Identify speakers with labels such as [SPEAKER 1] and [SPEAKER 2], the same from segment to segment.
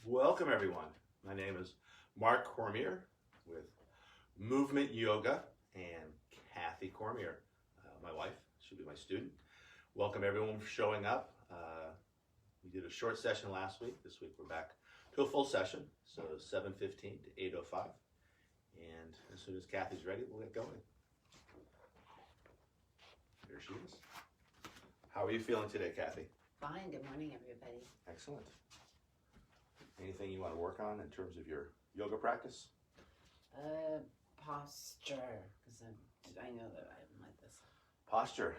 [SPEAKER 1] Welcome everyone. My name is Mark Cormier with Movement Yoga and Kathy Cormier, my wife. She'll be my student. Welcome everyone for showing up. We did a short session last week. This week we're back to a full session, so 7:15 to 8:05. And as soon as Kathy's ready, we'll get going. Here she is. How are you feeling today, Kathy?
[SPEAKER 2] Fine. Good morning, everybody.
[SPEAKER 1] Excellent. Anything you want to work on in terms of your yoga practice?
[SPEAKER 2] Posture, because I know that I'm like this.
[SPEAKER 1] Posture.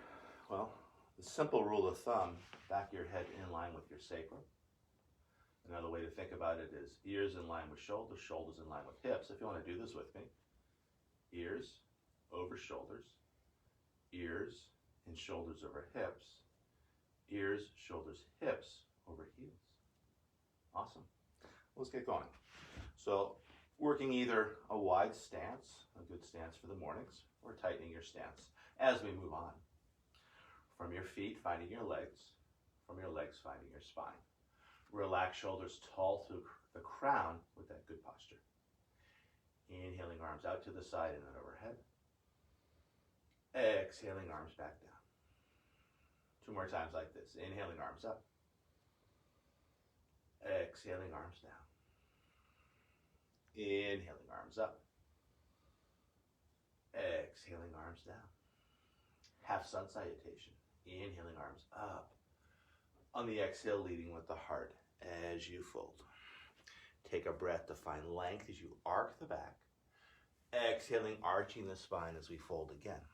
[SPEAKER 1] Well, the simple rule of thumb, back your head in line with your sacrum. Another way to think about it is ears in line with shoulders, shoulders in line with hips. If you want to do this with me, ears over shoulders, ears and shoulders over hips, ears, shoulders, hips over heels. Awesome. Let's get going. So working either a wide stance, a good stance for the mornings, or tightening your stance as we move on. From your feet, finding your legs. From your legs, finding your spine. Relax shoulders tall through the crown with that good posture. Inhaling arms out to the side and then overhead. Exhaling arms back down. 2 more times like this. Inhaling arms up. Exhaling arms down. Inhaling arms up. Exhaling arms down. Half sun salutation. Inhaling arms up. On the exhale, leading with the heart as you fold. Take a breath to find length as you arc the back. Exhaling, arching the spine as we fold again.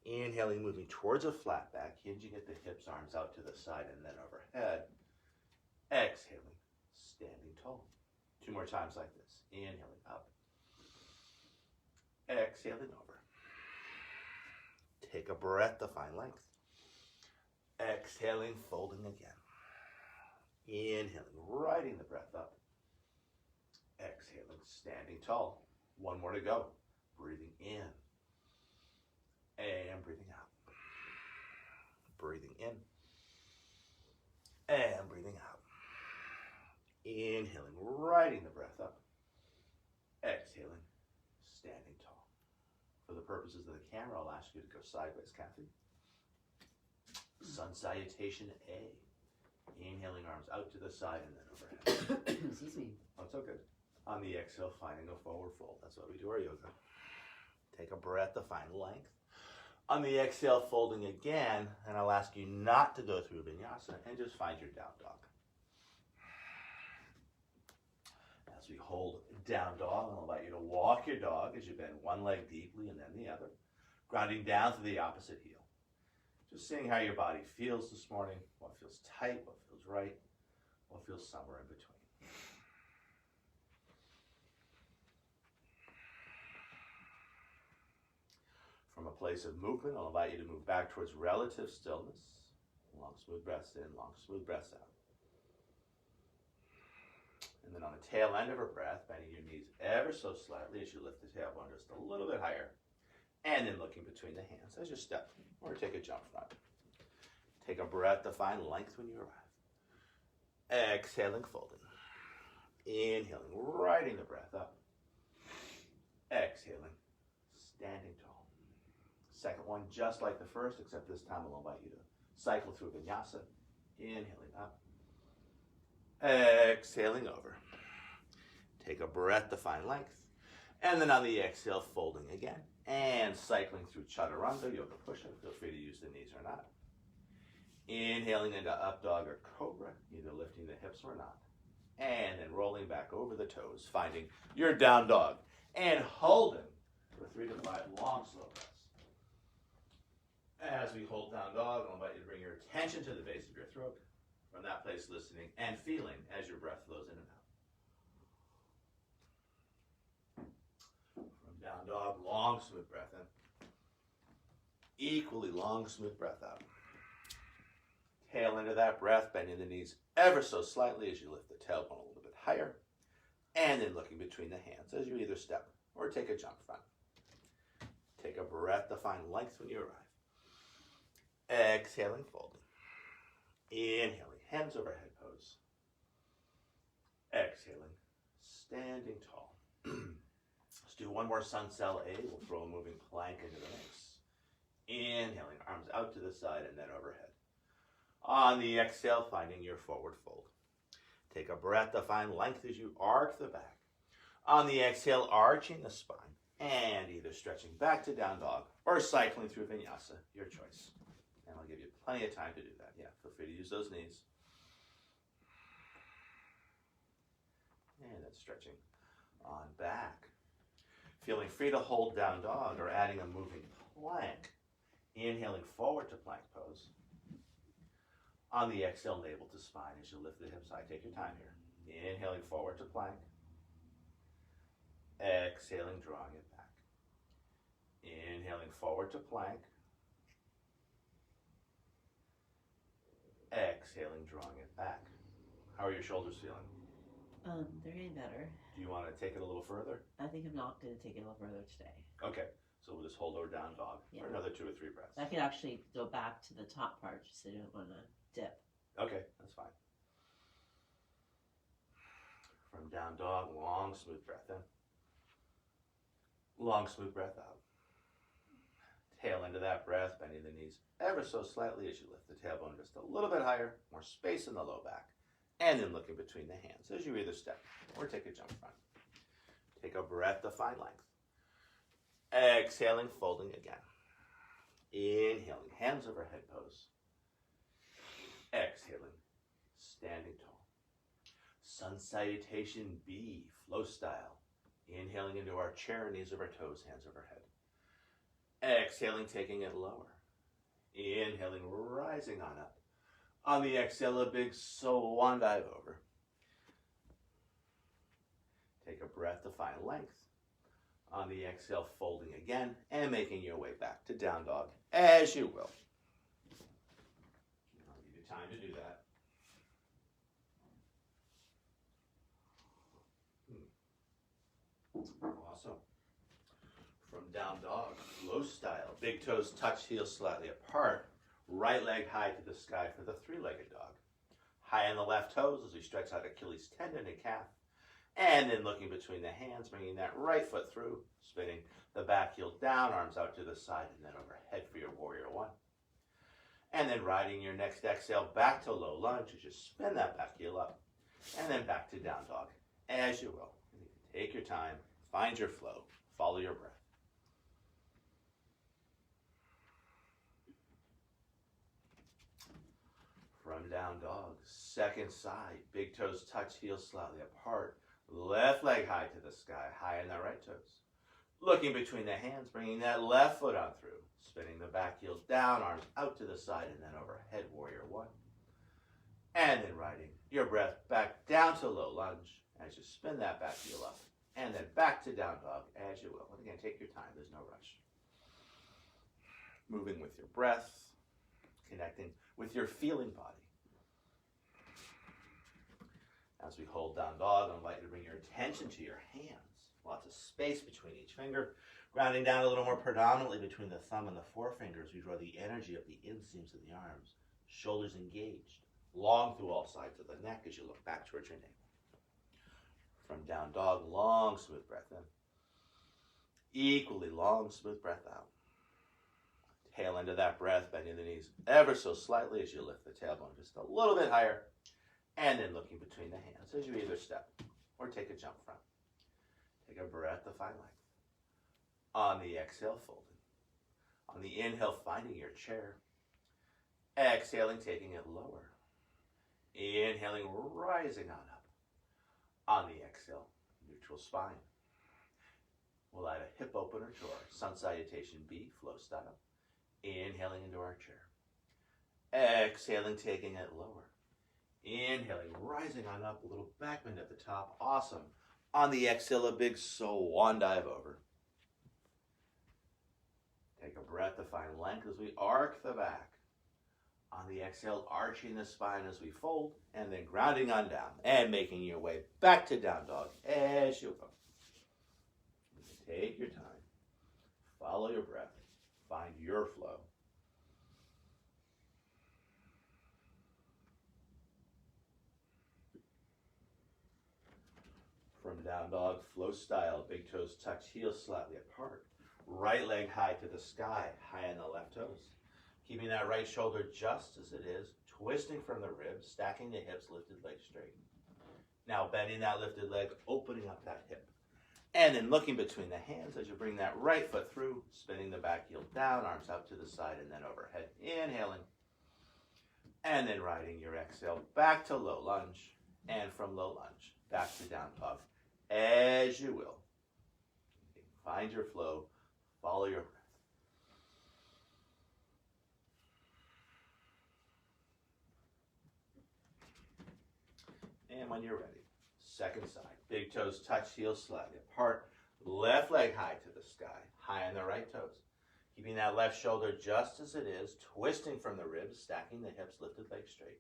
[SPEAKER 1] Inhaling, moving towards a flat back, hinging at the hips, arms out to the side and then overhead. Exhaling, standing tall. 2 more times like this. Inhaling up. Exhaling over. Take a breath to find length. Exhaling, folding again. Inhaling, riding the breath up. Exhaling, standing tall. 1 more to go. Breathing in. And breathing out. Breathing in. And breathing out. Inhaling, riding the breath up. Exhaling, standing tall. For the purposes of the camera, I'll ask you to go sideways, Kathy. Sun salutation A. Inhaling arms out to the side and then overhead.
[SPEAKER 2] Excuse me.
[SPEAKER 1] Oh, it's okay. On the exhale, finding a forward fold. That's why we do our yoga. Take a breath to find length. On the exhale, folding again, and I'll ask you not to go through vinyasa and just find your down dog. As we hold down dog, I'll invite you to walk your dog as you bend one leg deeply and then the other, grounding down to the opposite heel. Just seeing how your body feels this morning, what feels tight, what feels right, what feels somewhere in between. From a place of movement, I'll invite you to move back towards relative stillness. Long, smooth breaths in, long, smooth breaths out. And then on the tail end of a breath, bending your knees ever so slightly as you lift the tailbone just a little bit higher. And then looking between the hands as you step or take a jump front. Take a breath to find length when you arrive. Exhaling, folding. Inhaling, riding the breath up. Exhaling, standing tall. Second one, just like the first, except this time I'll invite you to cycle through vinyasa. Inhaling up. Exhaling over. Take a breath to find length. And then on the exhale, folding again. And cycling through chaturanga, yoga push-up. Feel free to use the knees or not. Inhaling into up dog or cobra, either lifting the hips or not. And then rolling back over the toes, finding your down dog. And holding for 3 to 5 long, slow breaths. As we hold down dog, I'll invite you to bring your attention to the base of your throat. From that place, listening and feeling as your breath flows in and out. From down dog, long, smooth breath in. Equally long, smooth breath out. Tail into that breath, bending the knees ever so slightly as you lift the tailbone a little bit higher. And then looking between the hands as you either step or take a jump front. Take a breath to find length when you arrive. Exhaling, folding. Inhaling, hands over head pose. Exhaling, standing tall. Let's do one more sun cell A. We'll throw a moving plank into the mix. Inhaling, arms out to the side and then overhead. On the exhale, finding your forward fold. Take a breath to find length as you arc the back. On the exhale, arching the spine and either stretching back to down dog or cycling through vinyasa, your choice. And I'll give you plenty of time to do that. Yeah, feel free to use those knees. And then stretching on back. Feeling free to hold down dog or adding a moving plank. Inhaling forward to plank pose. On the exhale, navel to spine as you lift the hips high. Take your time here. Inhaling forward to plank. Exhaling, drawing it back. Inhaling forward to plank. Exhaling, drawing it back. How are your shoulders feeling?
[SPEAKER 2] They're getting better.
[SPEAKER 1] Do you want to take it a little further?
[SPEAKER 2] I think I'm not going to take it a little further today.
[SPEAKER 1] Okay, so we'll just hold our down dog for another 2 or 3 breaths.
[SPEAKER 2] I could actually go back to the top part just so I don't want to dip.
[SPEAKER 1] Okay, that's fine. From down dog, long, smooth breath in. Long, smooth breath out. Tail into that breath, bending the knees ever so slightly as you lift the tailbone just a little bit higher, more space in the low back, and then looking between the hands as you either step or take a jump front. Take a breath to find length. Exhaling, folding again. Inhaling, hands over head pose. Exhaling, standing tall. Sun salutation B, flow style. Inhaling into our chair, knees over toes, hands overhead. Exhaling, taking it lower. Inhaling, rising on up. On the exhale, a big swan dive over. Take a breath to find length. On the exhale, folding again and making your way back to down dog as you will. I'll give you time to do that. Awesome. From down dog, flow style. Big toes touch, heels slightly apart. Right leg high to the sky for the 3-legged dog. High on the left toes as we stretch out Achilles tendon and calf. And then looking between the hands, bringing that right foot through, spinning the back heel down, arms out to the side, and then overhead for your warrior 1. And then riding your next exhale back to low lunge as you spin that back heel up. And then back to down dog, as you will. And you can take your time, find your flow, follow your breath. From down dog, second side, big toes touch, heels slightly apart. Left leg high to the sky, high in the right toes. Looking between the hands, bringing that left foot on through. Spinning the back heel down, arms out to the side, and then overhead, warrior 1. And then riding your breath back down to low lunge as you spin that back heel up. And then back to down dog as you will. And again, take your time, there's no rush. Moving with your breath, connecting with your feeling body. As we hold down dog, I invite you to bring your attention to your hands. Lots of space between each finger. Grounding down a little more predominantly between the thumb and the forefingers. We draw the energy of the inseams of the arms. Shoulders engaged. Long through all sides of the neck as you look back towards your navel. From down dog, long, smooth breath in. Equally long, smooth breath out. Tail into that breath, bending the knees ever so slightly as you lift the tailbone just a little bit higher. And then looking between the hands as you either step or take a jump front. Take a breath to find length. On the exhale, folding. On the inhale, finding your chair. Exhaling, taking it lower. Inhaling, rising on up. On the exhale, neutral spine. We'll add a hip opener to our sun salutation B, flow style. Inhaling into our chair. Exhaling, taking it lower. Inhaling, rising on up, a little back bend at the top. Awesome. On the exhale, a big swan dive over. Take a breath to find length as we arc the back. On the exhale, arching the spine as we fold, and then grounding on down, and making your way back to down dog as you go. Take your time. Follow your breath. Find your flow. down dog, flow style. Big toes touch, heels slightly apart. Right leg high to the sky, high on the left toes. Keeping that right shoulder just as it is, twisting from the ribs, stacking the hips, lifted leg straight. Now bending that lifted leg, opening up that hip. And then looking between the hands as you bring that right foot through, spinning the back heel down, arms out to the side and then overhead. Inhaling. And then riding your exhale back to low lunge. And from low lunge, back to down dog. As you will. Find your flow. Follow your breath. And when you're ready, second side. Big toes touch, heels slightly apart. Left leg high to the sky, high on the right toes. Keeping that left shoulder just as it is, twisting from the ribs, stacking the hips, lifted leg straight.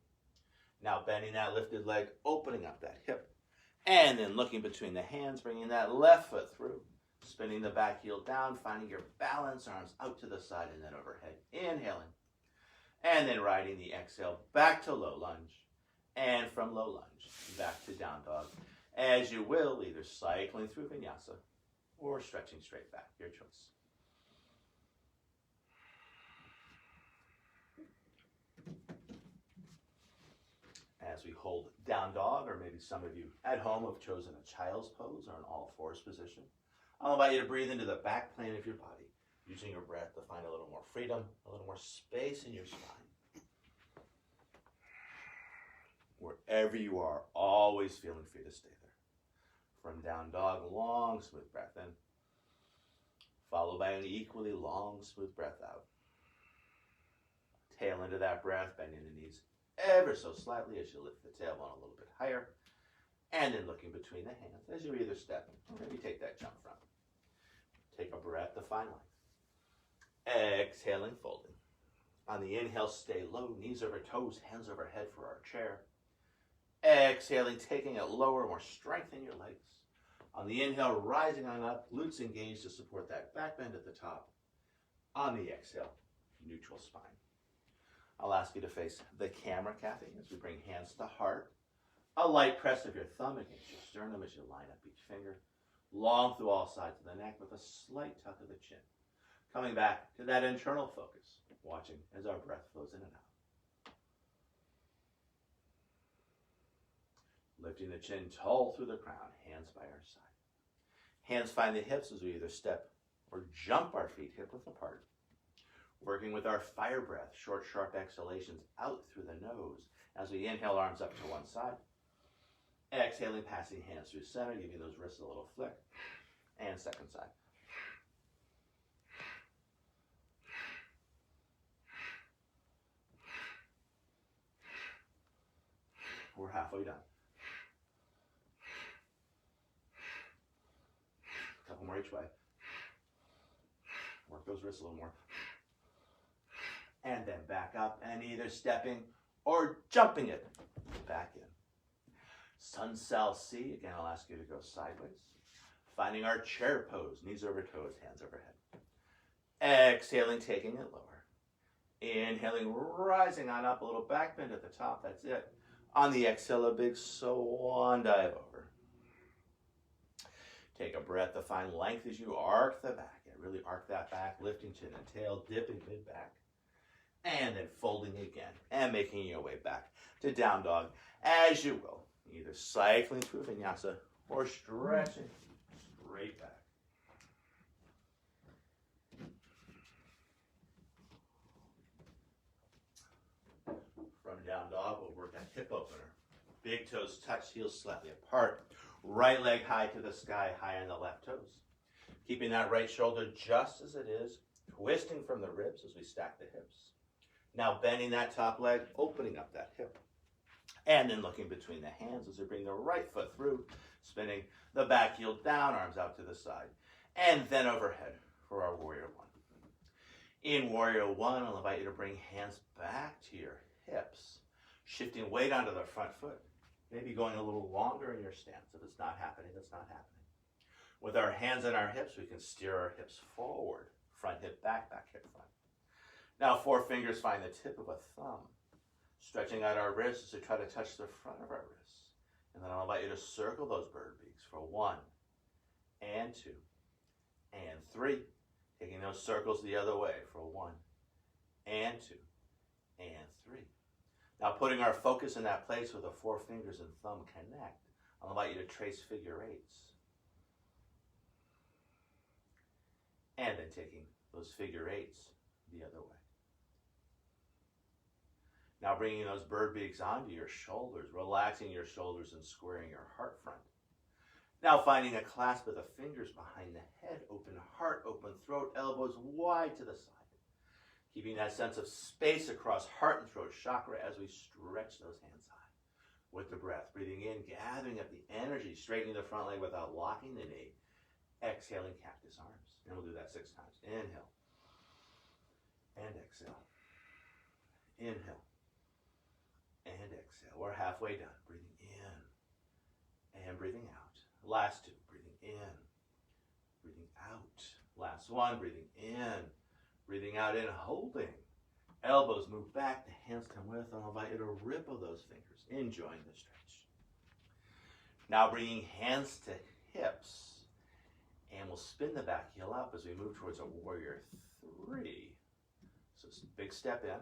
[SPEAKER 1] Now bending that lifted leg, opening up that hip. And then looking between the hands, bringing that left foot through. Spinning the back heel down, finding your balance, arms out to the side and then overhead. Inhaling. And then riding the exhale back to low lunge. And from low lunge, back to down dog. As you will, either cycling through vinyasa or stretching straight back, your choice. As we hold down dog, or maybe some of you at home have chosen a child's pose or an all fours position, I'll invite you to breathe into the back plane of your body, using your breath to find a little more freedom, a little more space in your spine. Wherever you are, always feeling free to stay there. From down dog, long, smooth breath in, followed by an equally long, smooth breath out. Tail into that breath, bending the knees ever so slightly as you lift the tailbone a little bit higher, and then looking between the hands as you either step or maybe take that jump from. Take a breath to find length. Exhaling, folding. On the inhale, stay low, knees over toes, hands overhead for our chair. Exhaling, taking it lower, more strength in your legs. On the inhale, rising on up, glutes engaged to support that back bend at the top. On the exhale, neutral spine. I'll ask you to face the camera, Kathy, as we bring hands to heart. A light press of your thumb against your sternum as you line up each finger. Long through all sides of the neck with a slight tuck of the chin. Coming back to that internal focus, watching as our breath flows in and out. Lifting the chin tall through the crown, hands by our side. Hands find the hips as we either step or jump our feet hip width apart. Working with our fire breath, short, sharp exhalations out through the nose as we inhale, arms up to one side. Exhaling, passing hands through center, giving those wrists a little flick. And second side. We're halfway done. A couple more each way. Work those wrists a little more. And then back up and either stepping or jumping it back in. Sun Sal C, again I'll ask you to go sideways. Finding our chair pose, knees over toes, hands overhead. Exhaling, taking it lower. Inhaling, rising on up, a little back bend at the top, that's it. On the exhale, a big swan dive over. Take a breath to find length as you arc the back. Yeah, really arc that back, lifting chin and tail, dipping mid-back. And then folding again and making your way back to down dog as you will. Either cycling through vinyasa or stretching straight back. From down dog, we'll work a hip opener. Big toes touch, heels slightly apart. Right leg high to the sky, high on the left toes. Keeping that right shoulder just as it is, twisting from the ribs as we stack the hips. Now bending that top leg, opening up that hip. And then looking between the hands as we bring the right foot through, spinning the back heel down, arms out to the side. And then overhead for our Warrior One. In Warrior One, I'll invite you to bring hands back to your hips, shifting weight onto the front foot. Maybe going a little longer in your stance. If it's not happening, it's not happening. With our hands on our hips, we can steer our hips forward. Front hip back, back hip front. Now 4 fingers find the tip of a thumb. Stretching out our wrists as we try to touch the front of our wrists. And then I'll invite you to circle those bird beaks for 1 and 2 and 3. Taking those circles the other way for 1 and 2 and 3. Now putting our focus in that place where the 4 fingers and thumb connect, I'll invite you to trace figure 8s. And then taking those figure 8s the other way. Now bringing those bird beaks onto your shoulders, relaxing your shoulders and squaring your heart front. Now finding a clasp of the fingers behind the head, open heart, open throat, elbows wide to the side. Keeping that sense of space across heart and throat chakra as we stretch those hands high. With the breath, breathing in, gathering up the energy, straightening the front leg without locking the knee. Exhaling, cactus arms. And we'll do that 6 times. Inhale. And exhale. Inhale. And exhale. We're halfway done. Breathing in and breathing out. Last 2. Breathing in. Breathing out. Last 1. Breathing in. Breathing out and holding. Elbows move back. The hands come with. And I'll invite you to ripple those fingers. Enjoying the stretch. Now bringing hands to hips. And we'll spin the back heel up as we move towards a warrior 3. So big step in.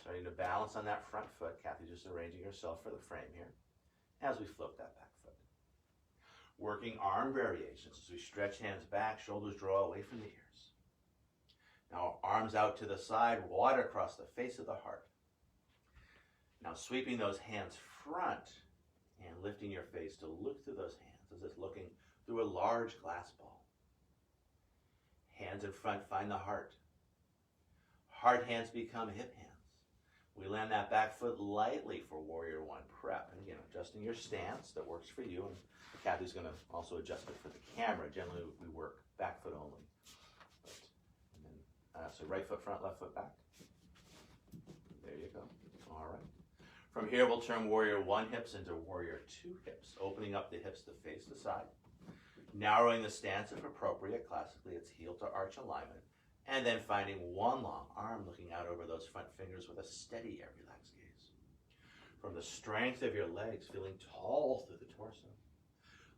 [SPEAKER 1] Starting to balance on that front foot. Kathy just arranging herself for the frame here. As we float that back foot. Working arm variations as we stretch hands back, shoulders draw away from the ears. Now arms out to the side, water across the face of the heart. Now sweeping those hands front and lifting your face to look through those hands as it's looking through a large glass ball. Hands in front find the heart. Heart hands become hip hands. We land that back foot lightly for warrior 1 prep. And again, adjusting your stance that works for you. And Kathy's going to also adjust it for the camera. Generally, we work back foot only. So right foot front, left foot back. There you go. All right. From here, we'll turn warrior 1 hips into warrior 2 hips, opening up the hips to face the side. Narrowing the stance if appropriate. Classically, it's heel to arch alignment. And then finding one long arm looking out over those front fingers with a steady yet relaxed gaze. From the strength of your legs, feeling tall through the torso.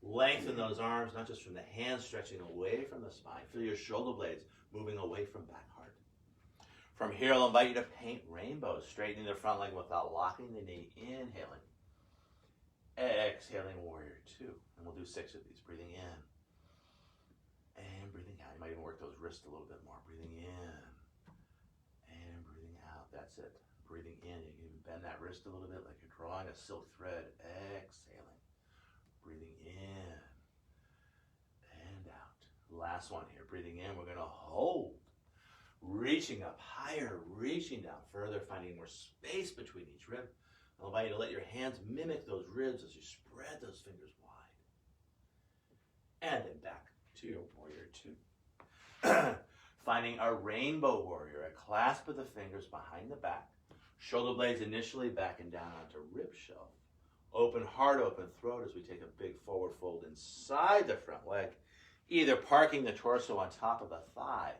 [SPEAKER 1] Lengthen those arms, not just from the hands stretching away from the spine. Feel your shoulder blades moving away from back heart. From here, I'll invite you to paint rainbows, straightening the front leg without locking the knee. Inhaling. Exhaling, warrior 2. And we'll do 6 of these. Breathing in. And breathing out. You might even work those wrists a little bit more. Breathing in and breathing out. That's it. Breathing in. You can even bend that wrist a little bit like you're drawing a silk thread. Exhaling. Breathing in and out. Last one here. Breathing in. We're going to hold. Reaching up higher. Reaching down further. Finding more space between each rib. I'll invite you to let your hands mimic those ribs as you spread those fingers wide. And then back to your warrior 2. Finding a rainbow warrior, a clasp of the fingers behind the back, shoulder blades initially back and down onto rib shelf. Open heart, open throat as we take a big forward fold inside the front leg, either parking the torso on top of the thigh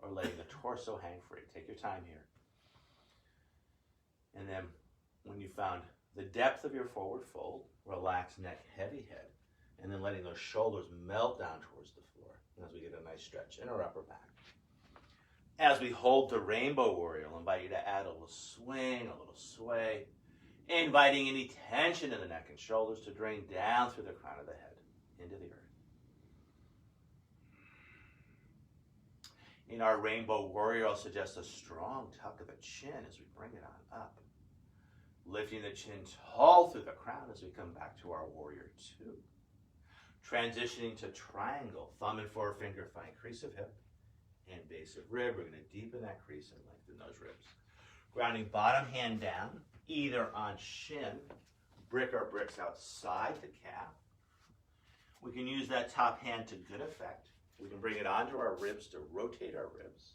[SPEAKER 1] or letting the torso hang free. Take your time here. And then when you found the depth of your forward fold, relax neck, heavy head. And then letting those shoulders melt down towards the floor as we get a nice stretch in our upper back. As we hold the rainbow warrior, I'll invite you to add a little swing, a little sway, inviting any tension in the neck and shoulders to drain down through the crown of the head into the earth. In our rainbow warrior, I'll suggest a strong tuck of the chin as we bring it on up. Lifting the chin tall through the crown as we come back to our warrior 2. Transitioning to triangle, thumb and forefinger find crease of hip and base of rib. We're going to deepen that crease and lengthen those ribs. Grounding bottom hand down, either on shin, brick or bricks outside the calf. We can use that top hand to good effect. We can bring it onto our ribs to rotate our ribs.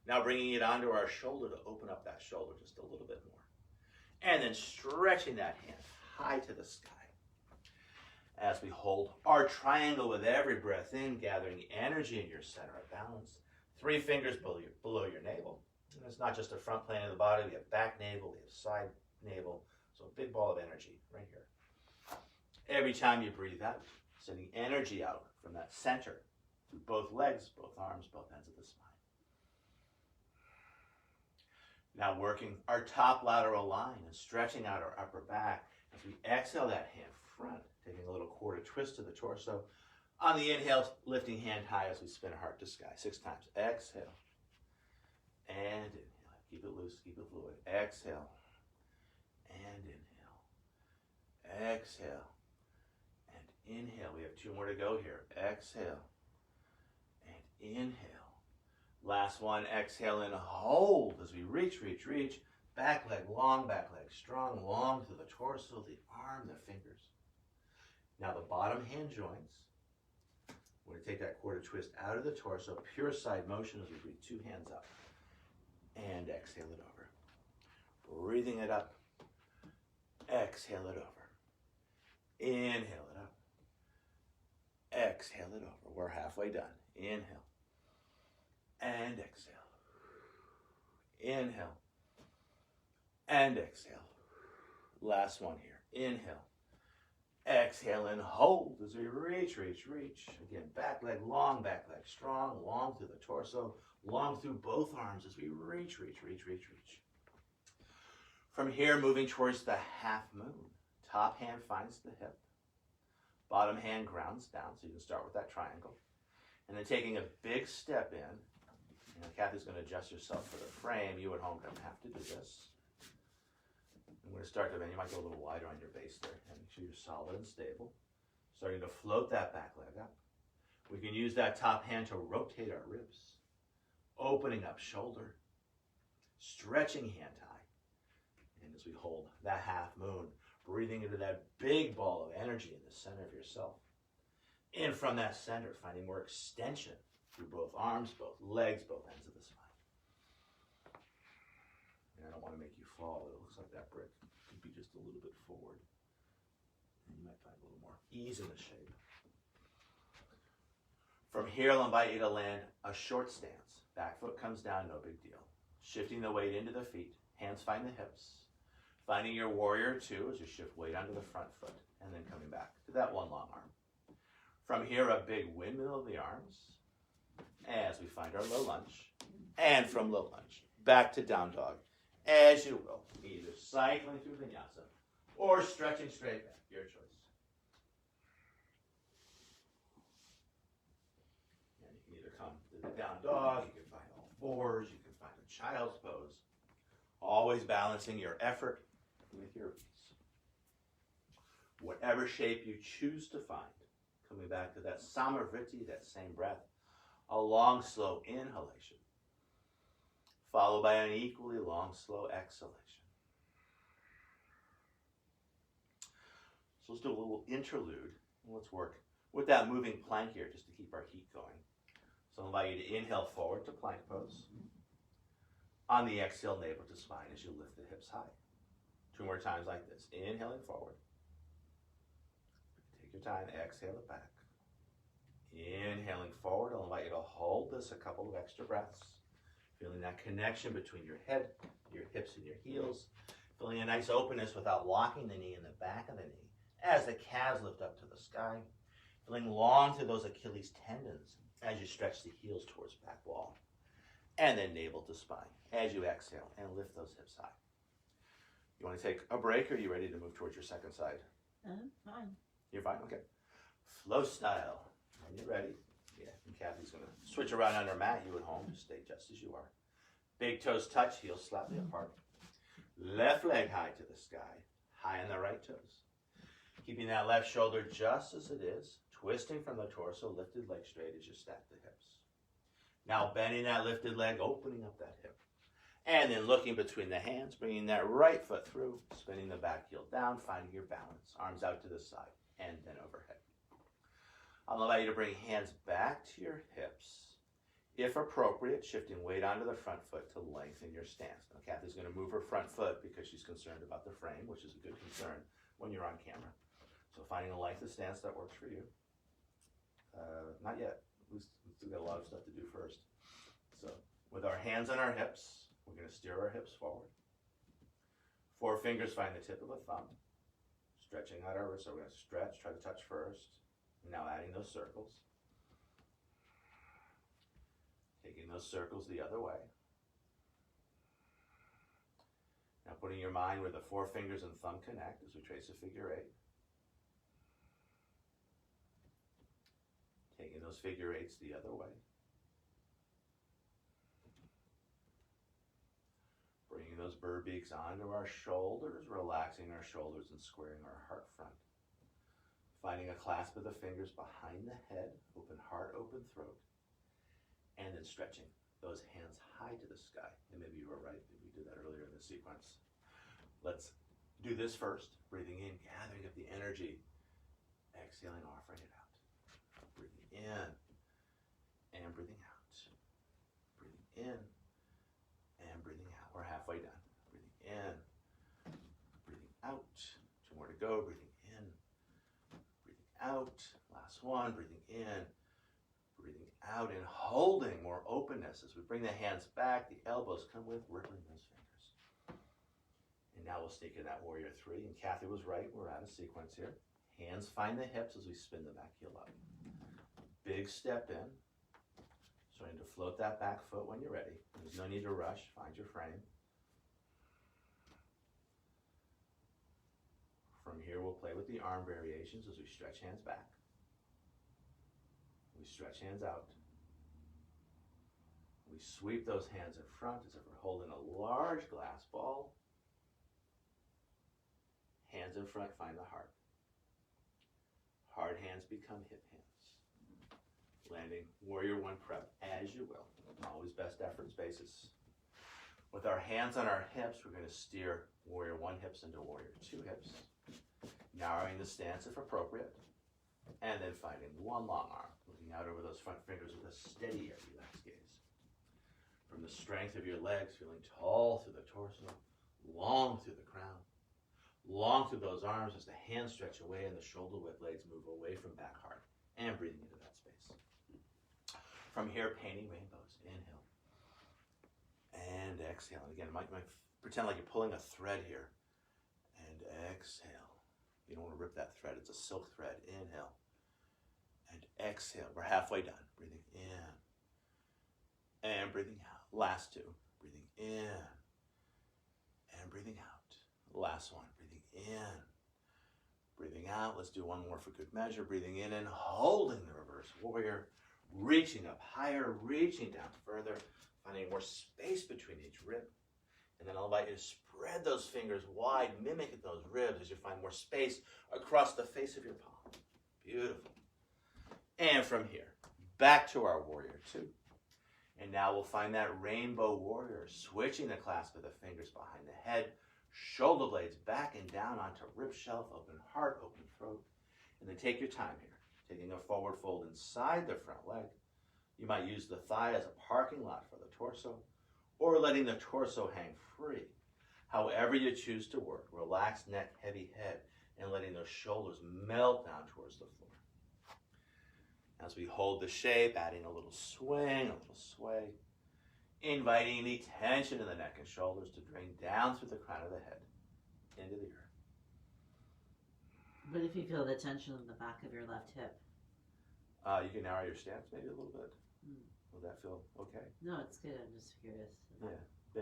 [SPEAKER 1] Now bringing it onto our shoulder to open up that shoulder just a little bit more. And then stretching that hand high to the sky. As we hold our triangle with every breath in, gathering energy in your center of balance. 3 fingers below your navel. And it's not just the front plane of the body. We have back navel, we have side navel. So a big ball of energy right here. Every time you breathe out, sending energy out from that center through both legs, both arms, both ends of the spine. Now working our top lateral line and stretching out our upper back as we exhale that hand front, taking a little quarter twist to the torso. On the inhale, lifting hand high as we spin heart to sky 6 times. Exhale and inhale. Keep it loose, keep it fluid. Exhale and inhale. Exhale and inhale. We have 2 more to go here. Exhale and inhale. Last one, exhale and hold as we reach. Back leg long, back leg strong, long through the torso, the arm, the fingers. Now the bottom hand joins. We're going to take that quarter twist out of the torso, pure side motion as we breathe 2 hands up. And exhale it over. Breathing it up. Exhale it over. Inhale it up. Exhale it over. We're halfway done. Inhale. And exhale. Inhale. And exhale. Last one here. Inhale. Exhale and hold as we reach. Again, back leg long, back leg strong, long through the torso, long through both arms as we reach. From here, moving towards the half moon. Top hand finds the hip. Bottom hand grounds down, so you can start with that triangle. And then taking a big step in. Kathy's going to adjust yourself for the frame. You at home don't have to do this. I'm going to start to bend. You might go a little wider on your base there. And make sure you're solid and stable. Starting to float that back leg up. We can use that top hand to rotate our ribs. Opening up shoulder. Stretching hand high. And as we hold that half moon, breathing into that big ball of energy in the center of yourself. In from that center, finding more extension through both arms, both legs, both ends of the spine. And I don't want to make you fall. It looks like that brick could be just a little bit forward. And you might find a little more ease in the shape. From here, I'll invite you to land a short stance. Back foot comes down, no big deal. Shifting the weight into the feet. Hands find the hips. Finding your warrior 2 as you shift weight onto the front foot. And then coming back to that one long arm. From here, a big windmill of the arms. As we find our low lunge. And from low lunge, back to down dog. As you will, either cycling through vinyasa or stretching straight back, your choice. And you can either come to the down dog, you can find all fours, you can find a child's pose. Always balancing your effort with your ease. Whatever shape you choose to find, coming back to that Samavriti, that same breath, a long, slow inhalation, followed by an equally long, slow exhalation. So let's do a little interlude. Let's work with that moving plank here just to keep our heat going. So I'll invite you to inhale forward to plank pose. On the exhale, navel to spine as you lift the hips high. 2 more times like this. Inhaling forward. Take your time, exhale it back. Inhaling forward, I'll invite you to hold this a couple of extra breaths. Feeling that connection between your head, your hips, and your heels. Feeling a nice openness without locking the knee in the back of the knee as the calves lift up to the sky. Feeling long through those Achilles tendons as you stretch the heels towards back wall. And then navel to spine as you exhale and lift those hips high. You want to take a break, or are you ready to move towards your second side?
[SPEAKER 2] Fine.
[SPEAKER 1] You're fine? Okay. Flow style. When you're ready. Yeah, and Kathy's going to switch around on her mat. You at home, just stay just as you are. Big toes touch, heels slightly apart. Left leg high to the sky, high on the right toes. Keeping that left shoulder just as it is, twisting from the torso, lifted leg straight as you stack the hips. Now bending that lifted leg, opening up that hip. And then looking between the hands, bringing that right foot through, spinning the back heel down, finding your balance. Arms out to the side, and then overhead. I'll allow you to bring hands back to your hips. If appropriate, shifting weight onto the front foot to lengthen your stance. Now, Kathy's going to move her front foot because she's concerned about the frame, which is a good concern when you're on camera. So finding a length of stance that works for you. Not yet. We've still got a lot of stuff to do first. So with our hands on our hips, we're going to steer our hips forward. 4 fingers find the tip of a thumb. Stretching out our wrists. So we're going to stretch, try to touch first. Now adding those circles. Taking those circles the other way. Now putting your mind where the forefingers and thumb connect as we trace a figure 8. Taking those figure 8s the other way. Bringing those bird beaks onto our shoulders, relaxing our shoulders and squaring our heart front. Finding a clasp of the fingers behind the head, open heart, open throat. And then stretching those hands high to the sky. And maybe you were right, maybe we did that earlier in the sequence. Let's do this first. Breathing in, gathering up the energy. Exhaling, offering it out. Breathing in and breathing out. Breathing in and breathing out. We're halfway done. Breathing in, breathing out. 2 more to go. Breathing in, breathing out. Last one. Breathing in, breathing out, and holding more openness as we bring the hands back. The elbows come with, rippling those fingers. And now we'll sneak in that warrior 3. And Kathy was right. We're out of sequence here. Hands find the hips as we spin the back heel up. Big step in. Starting to float that back foot when you're ready. There's no need to rush. Find your frame. From here, we'll play with the arm variations as we stretch hands back. We stretch hands out. We sweep those hands in front as if we're holding a large glass ball. Hands in front, find the heart. Hard hands become hip hands. Landing warrior 1 prep as you will. Always best efforts basis. With our hands on our hips, we're going to steer warrior 1 hips into warrior 2 hips. Narrowing the stance if appropriate. And then finding one long arm. Looking out over those front fingers with a steady yet relaxed gaze. From the strength of your legs, feeling tall through the torso, long through the crown. Long through those arms as the hands stretch away and the shoulder width blades move away from back heart. And breathing into that space. From here, painting rainbows. Inhale. And exhale. And again, pretend like you're pulling a thread here. And exhale. You don't want to rip that thread. It's a silk thread. Inhale. And exhale. We're halfway done. Breathing in. And breathing out. Last 2. Breathing in. And breathing out. Last one. Breathing in. Breathing out. Let's do one more for good measure. Breathing in and holding the reverse warrior. Reaching up higher. Reaching down further. Finding more space between each rib. And then I'll invite you to spread those fingers wide, mimicking those ribs as you find more space across the face of your palm. Beautiful. And from here, back to our warrior 2. And now we'll find that rainbow warrior, switching the clasp of the fingers behind the head, shoulder blades back and down onto rib shelf, open heart, open throat. And then take your time here, taking a forward fold inside the front leg. You might use the thigh as a parking lot for the torso, or letting the torso hang free. However you choose to work, relaxed neck, heavy head, and letting those shoulders melt down towards the floor. As we hold the shape, adding a little swing, a little sway, inviting the tension in the neck and shoulders to drain down through the crown of the head, into the earth.
[SPEAKER 2] What if you feel the tension in the back of your left hip?
[SPEAKER 1] You can narrow your stance maybe a little bit. Will that feel okay?
[SPEAKER 2] No, it's good. I'm just curious.
[SPEAKER 1] Yeah.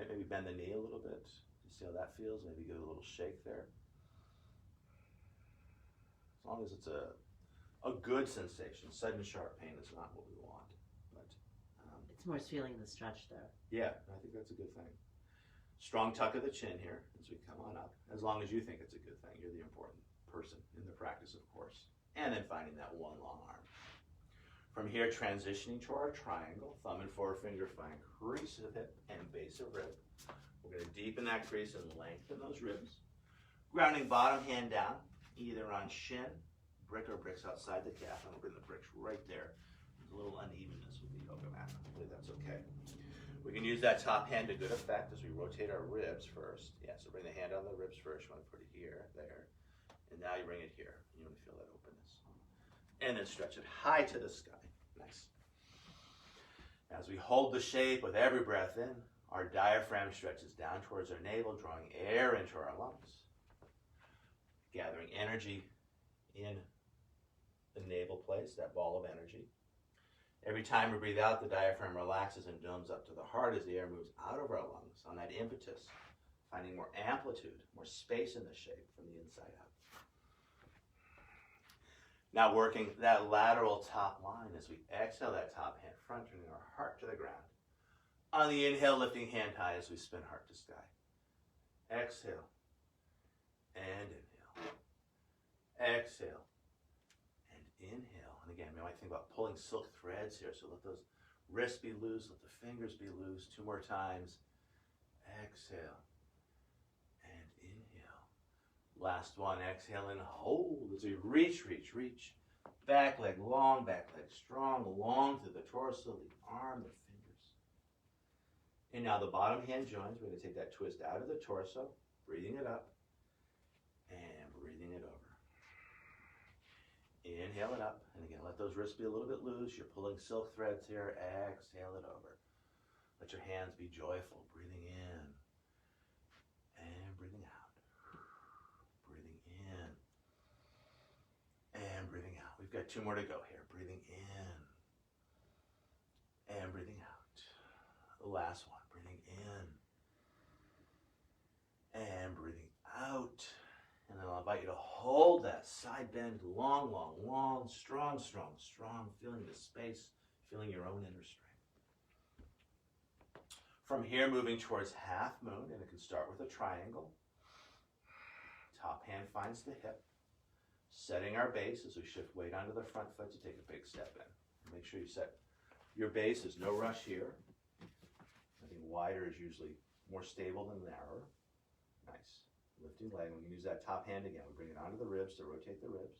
[SPEAKER 1] Maybe bend the knee a little bit. See how that feels? Maybe give it a little shake there. As long as it's a good sensation. Sudden sharp pain is not what we want. But
[SPEAKER 2] it's more feeling the stretch there.
[SPEAKER 1] yeah, I think that's a good thing. Strong tuck of the chin here as we come on up. As long as you think it's a good thing. You're the important person in the practice, of course. And then finding that one long arm. From here, transitioning to our triangle. Thumb and forefinger find crease of hip and base of rib. We're going to deepen that crease and lengthen those ribs. Grounding bottom hand down, either on shin, brick or bricks outside the calf. I'm going to bring the bricks right there. There's a little unevenness with the yoga mat. Hopefully that's okay. We can use that top hand to good effect as we rotate our ribs first. Yeah, so bring the hand on the ribs first. You want to put it here, there. And now you bring it here. You want to feel that openness. And then stretch it high to the sky. Nice. As we hold the shape with every breath in, our diaphragm stretches down towards our navel, drawing air into our lungs. gathering energy in the navel place, that ball of energy. Every time we breathe out, the diaphragm relaxes and domes up to the heart as the air moves out of our lungs on that impetus, finding more amplitude, more space in the shape from the inside out. Now working that lateral top line as we exhale that top hand front, turning our heart to the ground. On the inhale, lifting hand high as we spin heart to sky. Exhale and inhale. Exhale and inhale. And again, we might think about pulling silk threads here. So let those wrists be loose, let the fingers be loose. 2 more times. Exhale and inhale. Last one, exhale and hold as we reach. Back leg long, back leg strong, long through the torso, the arm, the fingers. And now the bottom hand joins. We're going to take that twist out of the torso, breathing it up, and breathing it over. Inhale it up, and again, let those wrists be a little bit loose. You're pulling silk threads here. Exhale it over. Let your hands be joyful, breathing in and breathing out. Breathing in and breathing out. We've got 2 more to go here. Breathing in and breathing out. The last one, breathing in and breathing out. And then I'll invite you to hold that side bend, long, strong, feeling the space, feeling your own inner strength. From here, moving towards half moon, and it can start with a triangle. Top hand finds the hip, setting our base as we shift weight onto the front foot to take a big step in. Make sure you set your base. There's no rush here. I think wider is usually more stable than narrower. Nice. Lifting leg. We can use that top hand again. We bring it onto the ribs to rotate the ribs,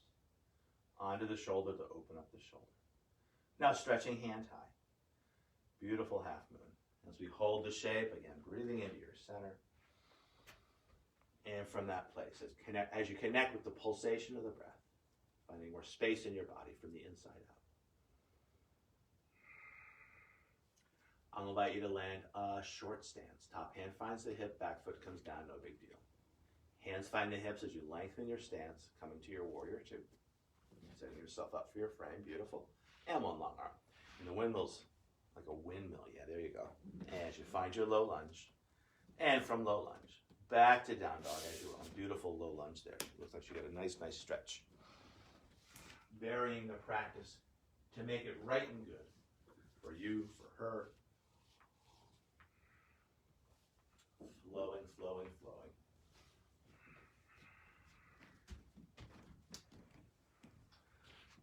[SPEAKER 1] onto the shoulder to open up the shoulder. Now stretching hand high. Beautiful half moon. As we hold the shape, again, breathing into your center. And from that place, as you connect with the pulsation of the breath, finding more space in your body from the inside out. I'll invite you to land a short stance. Top hand finds the hip, back foot comes down, no big deal. Hands find the hips as you lengthen your stance, coming to your warrior 2. Setting yourself up for your frame, beautiful. And one long arm. And the windmill's like a windmill, yeah, there you go. As you find your low lunge. And from low lunge, back to down dog as you will. Beautiful low lunge there. Looks like you got a nice stretch. Varying the practice to make it right and good. For you, for her. Flowing.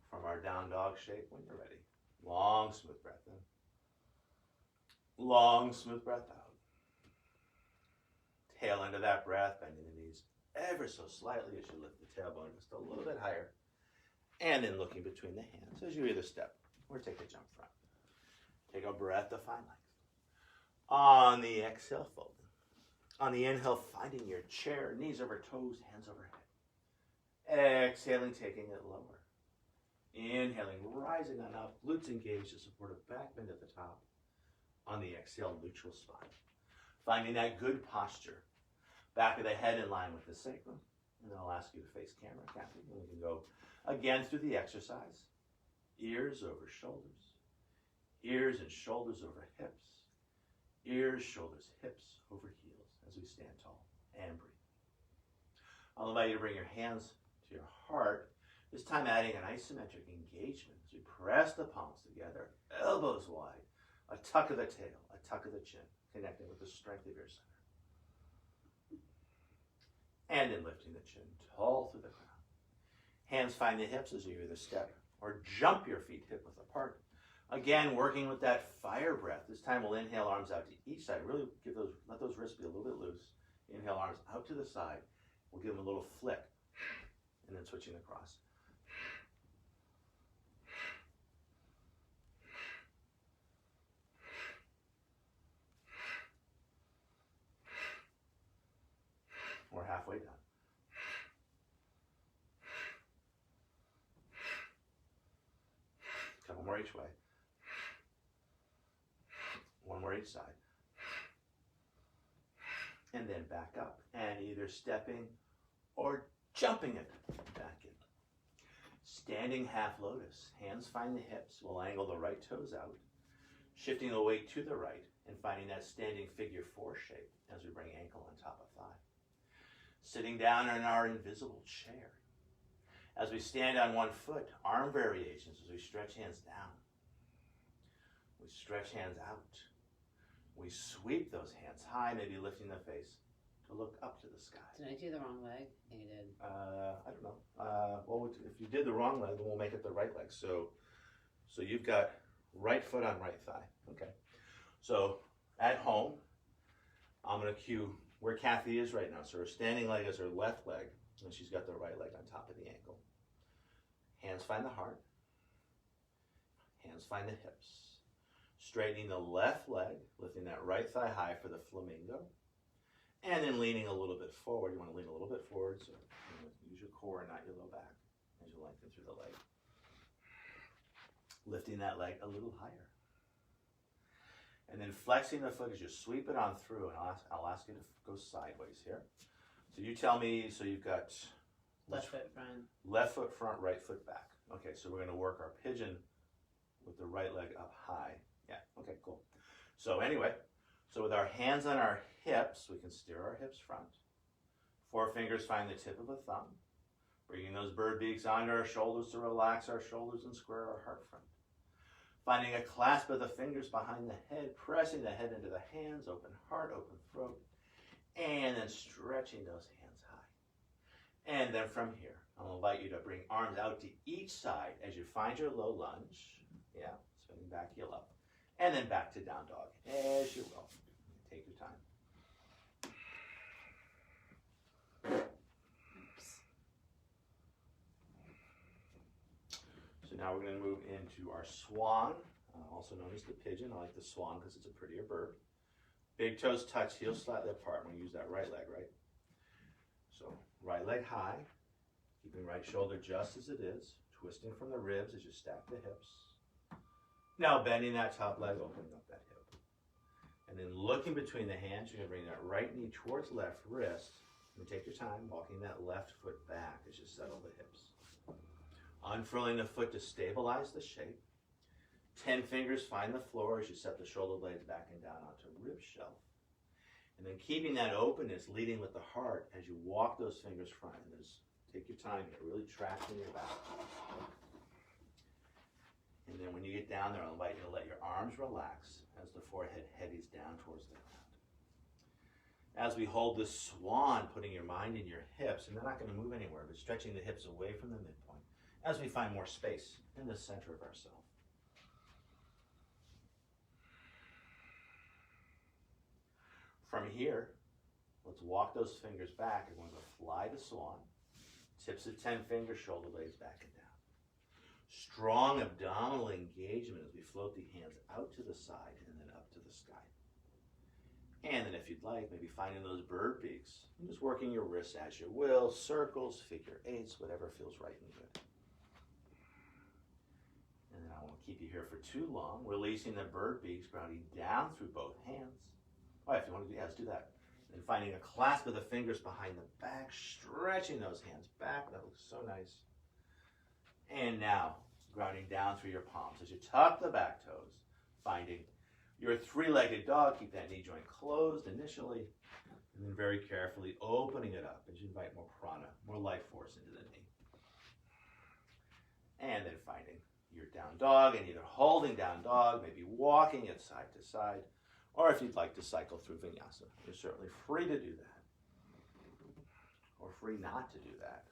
[SPEAKER 1] From our down dog shape when you're ready. Long, smooth breath in. Long, smooth breath out. Tail end of that breath, bending the knees ever so slightly as you lift the tailbone just a little bit higher. And then looking between the hands as you either step or take a jump front. Take a breath to find length. On the exhale, fold. On the inhale, finding your chair, knees over toes, hands overhead. Exhaling, taking it lower. Inhaling, rising on up, glutes engaged to support a back bend at the top. On the exhale, neutral spine. Finding that good posture. Back of the head in line with the sacrum. And then I'll ask you to face camera, Kathy. And we can go again through the exercise. Ears over shoulders. Ears and shoulders over hips. Ears, shoulders, hips over heels as we stand tall and breathe. I'll invite you to bring your hands to your heart. This time adding an isometric engagement as we press the palms together, elbows wide, a tuck of the tail, a tuck of the chin, connecting with the strength of your center. And then lifting the chin tall through the crown. Hands find the hips as you either step or jump your feet hip width apart. Again, working with that fire breath. This time we'll inhale arms out to each side. Really let those wrists be a little bit loose. Inhale arms out to the side. We'll give them a little flick. And then switching across. We're halfway done. A couple more each way. One more each side. And then back up. And either stepping or jumping it back in. Standing half lotus, hands find the hips, we'll angle the right toes out, shifting the weight to the right and finding that standing figure 4 shape as we bring ankle on top of thigh. Sitting down in our invisible chair. As we stand on one foot, arm variations as we stretch hands down. We stretch hands out. We sweep those hands high, maybe lifting the face to look up to the sky.
[SPEAKER 3] Did I do the wrong leg? I think I did.
[SPEAKER 1] I don't know. Well, if you did the wrong leg, then we'll make it the right leg. So you've got right foot on right thigh. Okay. So at home, I'm going to cue where Kathy is right now. So her standing leg is her left leg, and she's got the right leg on top of the ankle. Hands find the heart. Hands find the hips. Straightening the left leg, lifting that right thigh high for the flamingo. And then leaning a little bit forward. You want to lean a little bit forward, so use your core, not your low back, as you lengthen through the leg. Lifting that leg a little higher. And then flexing the foot as you sweep it on through, and I'll ask you to go sideways here. So you tell me, so you've got
[SPEAKER 3] Left foot front.
[SPEAKER 1] left foot front, right foot back. Okay, so we're going to work our pigeon with the right leg up high. Yeah, okay, cool. So anyway, so with our hands on our hips, we can steer our hips front. 4 fingers find the tip of a thumb. Bringing those bird beaks onto our shoulders to relax our shoulders and square our heart front. Finding a clasp of the fingers behind the head, pressing the head into the hands, open heart, open throat, and then stretching those hands high. And then from here, I'll invite you to bring arms out to each side as you find your low lunge. Yeah, spinning back, heel up. And then back to down dog, as you will. Take your time. So now we're going to move into our swan, also known as the pigeon. I like the swan because it's a prettier bird. Big toes touch, heels slightly apart. We're going to use that right leg, right? So right leg high, keeping right shoulder just as it is, twisting from the ribs as you stack the hips. Now bending that top leg, opening up that hip. And then looking between the hands, you're going to bring that right knee towards left wrist. And take your time, walking that left foot back as you settle the hips. Unfurling the foot to stabilize the shape. 10 fingers find the floor as you set the shoulder blades back and down onto rib shelf. And then keeping that openness, leading with the heart as you walk those fingers front. And take your time here, really tracting your back. And then when you get down there, I'll invite you to let your arms relax as the forehead headies down towards the ground. As we hold this swan, putting your mind in your hips, and they're not going to move anywhere, but stretching the hips away from the midpoint as we find more space in the center of ourselves. From here, let's walk those fingers back. We're going to fly the swan. Tips of 10 fingers, shoulder blades back and down. Strong abdominal engagement as we float the hands out to the side and then up to the sky. And then if you'd like, maybe finding those bird beaks and just working your wrists as you will, circles, figure eights, whatever feels right and good. And then I won't keep you here for too long. Releasing the bird beaks, grounding down through both hands. Oh, if you want to do, let's do that. And finding a clasp of the fingers behind the back, stretching those hands back. That looks so nice. And now, grounding down through your palms as you tuck the back toes, finding your 3-legged dog. Keep that knee joint closed initially, and then very carefully opening it up as you invite more prana, more life force into the knee. And then finding your down dog, and either holding down dog, maybe walking it side to side, or if you'd like to cycle through vinyasa, you're certainly free to do that, or free not to do that.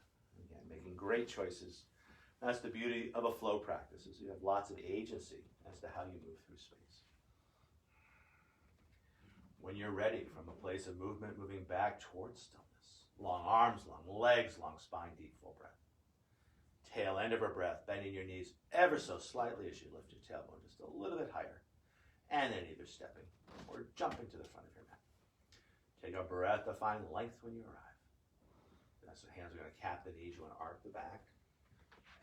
[SPEAKER 1] Again, making great choices. That's the beauty of a flow practice, is you have lots of agency as to how you move through space. When you're ready, from a place of movement, moving back towards stillness. Long arms, long legs, long spine, deep full breath. Tail end of a breath, bending your knees ever so slightly as you lift your tailbone just a little bit higher. And then either stepping or jumping to the front of your mat. Take a breath to find length when you arrive. So hands are going to cap the knees, you want to arc the back.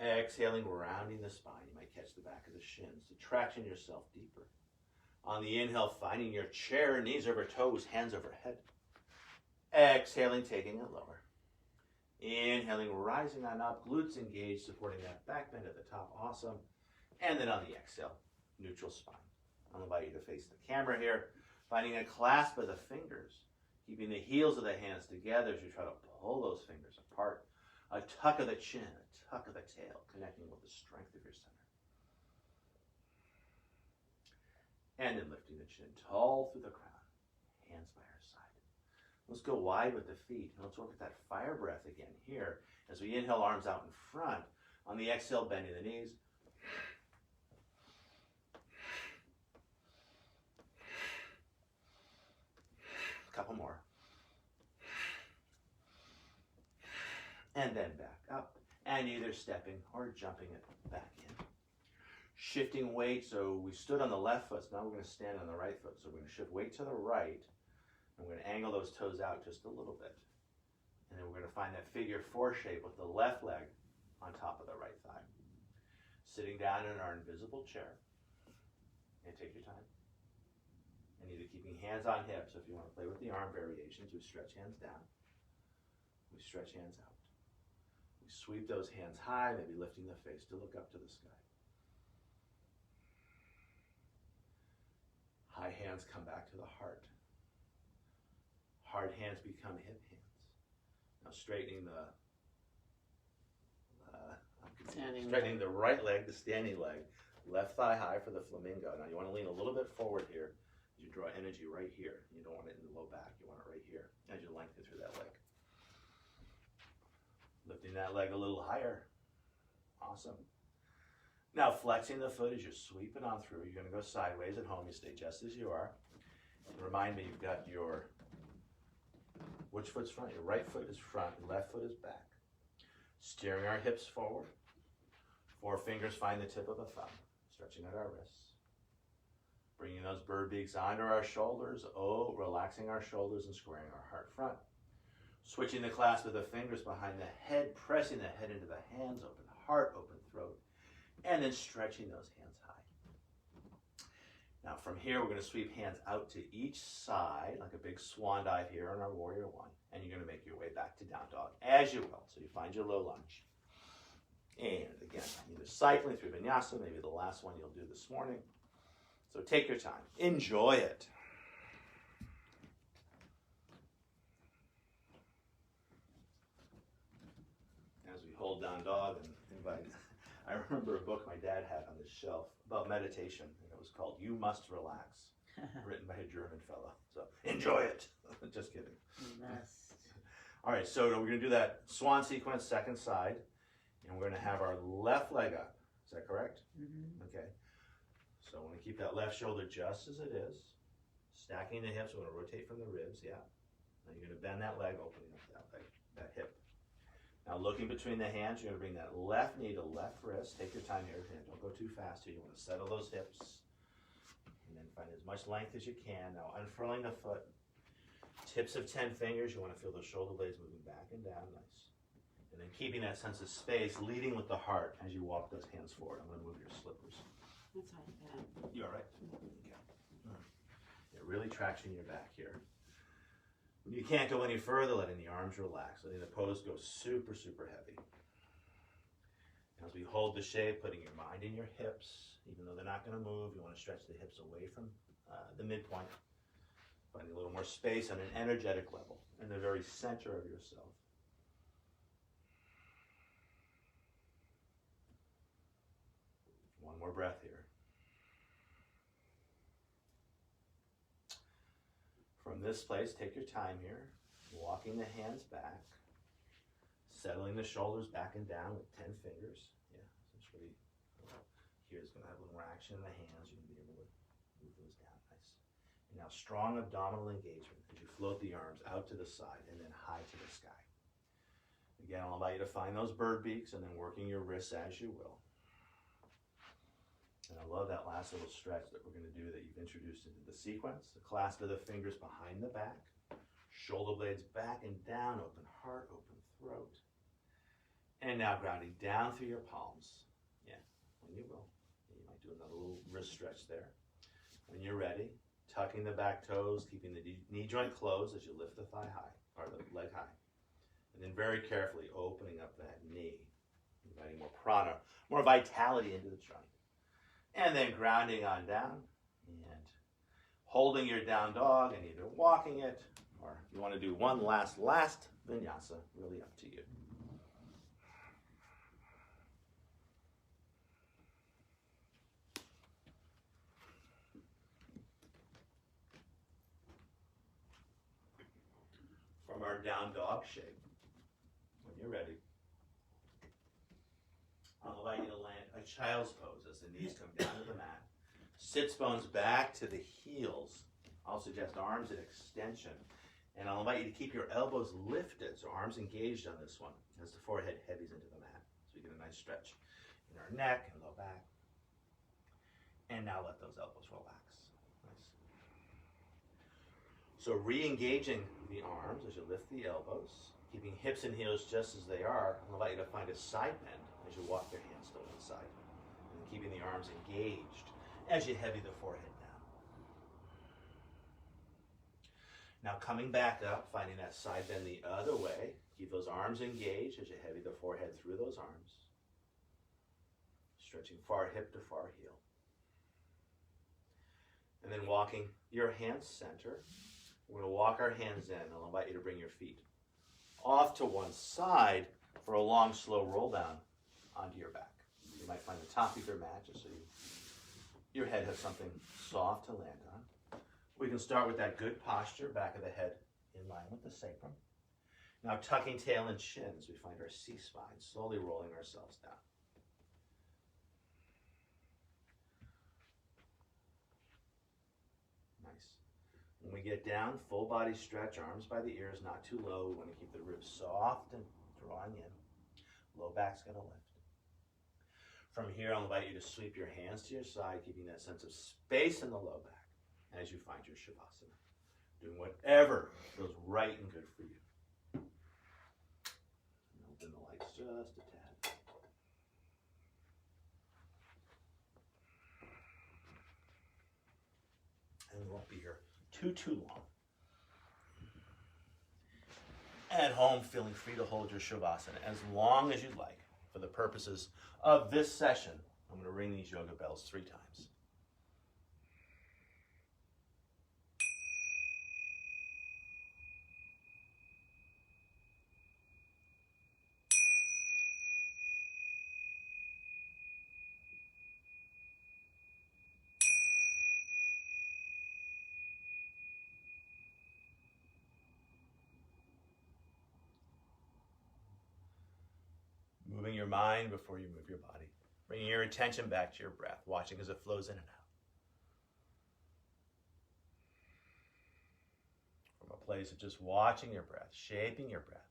[SPEAKER 1] Exhaling, rounding the spine. You might catch the back of the shins to traction yourself deeper. On the inhale, finding your chair, knees over toes, hands overhead. Exhaling, taking it lower. Inhaling, rising on up, glutes engaged, supporting that back bend at the top. Awesome. And then on the exhale, neutral spine. I'm going to invite you to face the camera here, finding a clasp of the fingers, keeping the heels of the hands together as you try to pull those fingers apart. A tuck of the chin, a tuck of the tail, connecting with the strength of your center. And then lifting the chin tall through the crown, hands by our side. Let's go wide with the feet. And let's work with that fire breath again here. As we inhale, arms out in front. On the exhale, bending the knees. A couple more. And then back up. And either stepping or jumping it back in. Shifting weight, so we stood on the left foot, so now we're going to stand on the right foot. So we're going to shift weight to the right. And we're going to angle those toes out just a little bit. And then we're going to find that figure four shape with the left leg on top of the right thigh. Sitting down in our invisible chair. And take your time. And either keeping hands on hips, so if you want to play with the arm variations, we stretch hands down. We stretch hands out. We sweep those hands high, maybe lifting the face to look up to the sky. High hands come back to the heart. Hard hands become hip hands. Now straightening the right leg, the standing leg, left thigh high for the flamingo. Now you want to lean a little bit forward here. You draw energy right here. You don't want it in the low back. You want it right here as you lengthen through that leg. Lifting that leg a little higher. Awesome. Now flexing the foot as you're sweeping on through. You're going to go sideways at home. You stay just as you are. And remind me, you've got your, which foot's front? Your right foot is front, your left foot is back. Steering our hips forward. Four fingers find the tip of a thumb. Stretching out our wrists. Bringing those bird beaks onto our shoulders. Oh, relaxing our shoulders and squaring our heart front. Switching the clasp of the fingers behind the head, pressing the head into the hands, open heart, open throat, and then stretching those hands high. Now from here, we're going to sweep hands out to each side, like a big swan dive here on our warrior one, and you're going to make your way back to down dog, as you will. So you find your low lunge. And again, either cycling through vinyasa, maybe the last one you'll do this morning. So take your time. Enjoy it. As we hold down dog and invite, I remember a book my dad had on the shelf about meditation, and it was called You Must Relax, written by a German fellow. So enjoy it. Just kidding.
[SPEAKER 2] Must.
[SPEAKER 1] All right, so we're going to do that swan sequence, second side, and we're going to have our left leg up. Is that correct?
[SPEAKER 2] Mm-hmm.
[SPEAKER 1] Okay. So I want to keep that left shoulder just as it is. Stacking the hips, we're going to rotate from the ribs, yeah. Now you're going to bend that leg, opening up that leg, that hip. Now looking between the hands, you're going to bring that left knee to left wrist. Take your time here, don't go too fast here. You want to settle those hips. And then find as much length as you can. Now unfurling the foot. Tips of 10 fingers, you want to feel those shoulder blades moving back and down, nice. And then keeping that sense of space, leading with the heart as you walk those hands forward. I'm going to move your slippers.
[SPEAKER 3] That's all you got.
[SPEAKER 1] You all right? Okay. Yeah, really traction your back here. When you can't go any further, letting the arms relax, letting the pose go super, super heavy. As we hold the shape, putting your mind in your hips, even though they're not going to move, you want to stretch the hips away from the midpoint. Finding a little more space on an energetic level in the very center of yourself. One more breath here. From this place, take your time here, walking the hands back, settling the shoulders back and down with 10 fingers. Yeah, so it's really, here's going to have a little more action in the hands. You're going to be able to move those down. Nice. And now strong abdominal engagement as you float the arms out to the side and then high to the sky. Again, I'll invite you to find those bird beaks and then working your wrists as you will. And I love that last little stretch that we're going to do that you've introduced into the sequence. The clasp of the fingers behind the back. Shoulder blades back and down. Open heart, open throat. And now grounding down through your palms. Yeah, when you will. You might do another little wrist stretch there. When you're ready, tucking the back toes, keeping the knee joint closed as you lift the thigh high, or the leg high. And then very carefully opening up that knee, inviting more prana, more vitality into the joint. And then grounding on down and holding your down dog and either walking it, or if you want to do one last vinyasa, really up to you. From our down dog shape, when you're ready, I'll invite you to land a child's pose as the knees come down to the mat. Sits bones back to the heels. I'll suggest arms at extension. And I'll invite you to keep your elbows lifted, so arms engaged on this one as the forehead heavies into the mat. So we get a nice stretch in our neck and low back. And now let those elbows relax. Nice. So re-engaging the arms as you lift the elbows, keeping hips and heels just as they are. I'll invite you to find a side bend as you walk your hands to one side. And keeping the arms engaged as you heavy the forehead down. Now coming back up, finding that side bend the other way. Keep those arms engaged as you heavy the forehead through those arms. Stretching far hip to far heel. And then walking your hands center. We're going to walk our hands in. I'll invite you to bring your feet off to one side for a long, slow roll down onto your back. You might find the top of your mat just so your head has something soft to land on. We can start with that good posture, back of the head in line with the sacrum. Now tucking tail and chin as we find our C-spine, slowly rolling ourselves down. Nice. When we get down, full body stretch, arms by the ears, not too low. We want to keep the ribs soft and drawing in. Low back's going to lift. From here, I'll invite you to sweep your hands to your side, keeping that sense of space in the low back as you find your Shavasana. Doing whatever feels right and good for you. And open the lights just a tad. And we won't be here too long. At home, feeling free to hold your Shavasana as long as you'd like. For the purposes of this session, I'm going to ring these yoga bells 3 times. Moving your mind before you move your body. Bringing your attention back to your breath, watching as it flows in and out. From a place of just watching your breath, shaping your breath,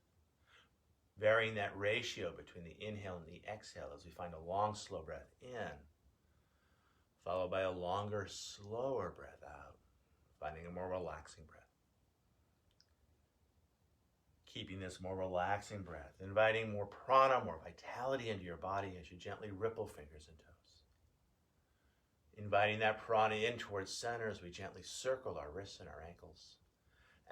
[SPEAKER 1] varying that ratio between the inhale and the exhale as we find a long, slow breath in, followed by a longer, slower breath out, finding a more relaxing breath. Keeping this more relaxing breath, inviting more prana, more vitality into your body as you gently ripple fingers and toes. Inviting that prana in towards center as we gently circle our wrists and our ankles.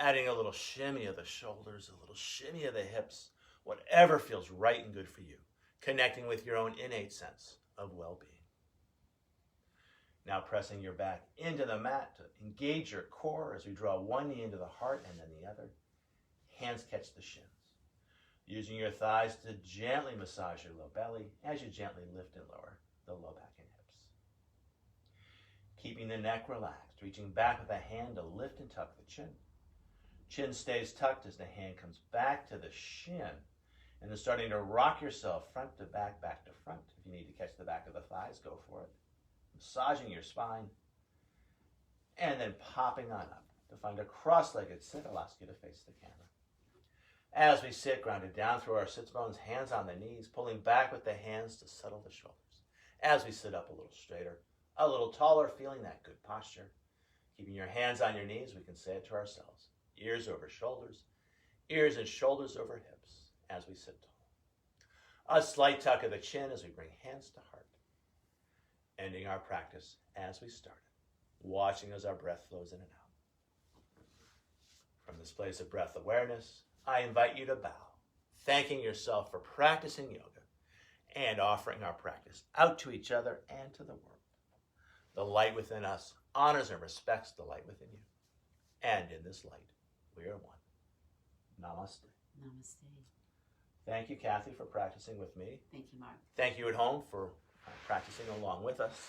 [SPEAKER 1] Adding a little shimmy of the shoulders, a little shimmy of the hips, whatever feels right and good for you. Connecting with your own innate sense of well-being. Now pressing your back into the mat to engage your core as we draw one knee into the heart and then the other. Hands catch the shins. Using your thighs to gently massage your low belly as you gently lift and lower the low back and hips. Keeping the neck relaxed, reaching back with a hand to lift and tuck the chin. Chin stays tucked as the hand comes back to the shin. And then starting to rock yourself front to back to front. If you need to catch the back of the thighs, go for it. Massaging your spine. And then popping on up to find a cross-legged sit. I'll ask you to face the camera. As we sit, grounded down through our sits bones, hands on the knees, pulling back with the hands to settle the shoulders. As we sit up a little straighter, a little taller, feeling that good posture. Keeping your hands on your knees, we can say it to ourselves. Ears over shoulders, ears and shoulders over hips as we sit tall. A slight tuck of the chin as we bring hands to heart. Ending our practice as we started, watching as our breath flows in and out. From this place of breath awareness, I invite you to bow thanking yourself for practicing yoga and offering our practice out to each other and to the world. The light within us honors and respects the light within you. And in this light, we are one. Namaste.
[SPEAKER 2] Namaste.
[SPEAKER 1] Thank you, Kathy, for practicing with me.
[SPEAKER 2] Thank you, Mark.
[SPEAKER 1] Thank you at home for practicing along with us.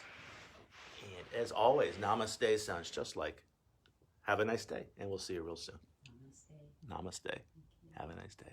[SPEAKER 1] And as always, namaste sounds just like have a nice day, and we'll see you real soon.
[SPEAKER 2] Namaste.
[SPEAKER 1] Namaste. Have a nice day.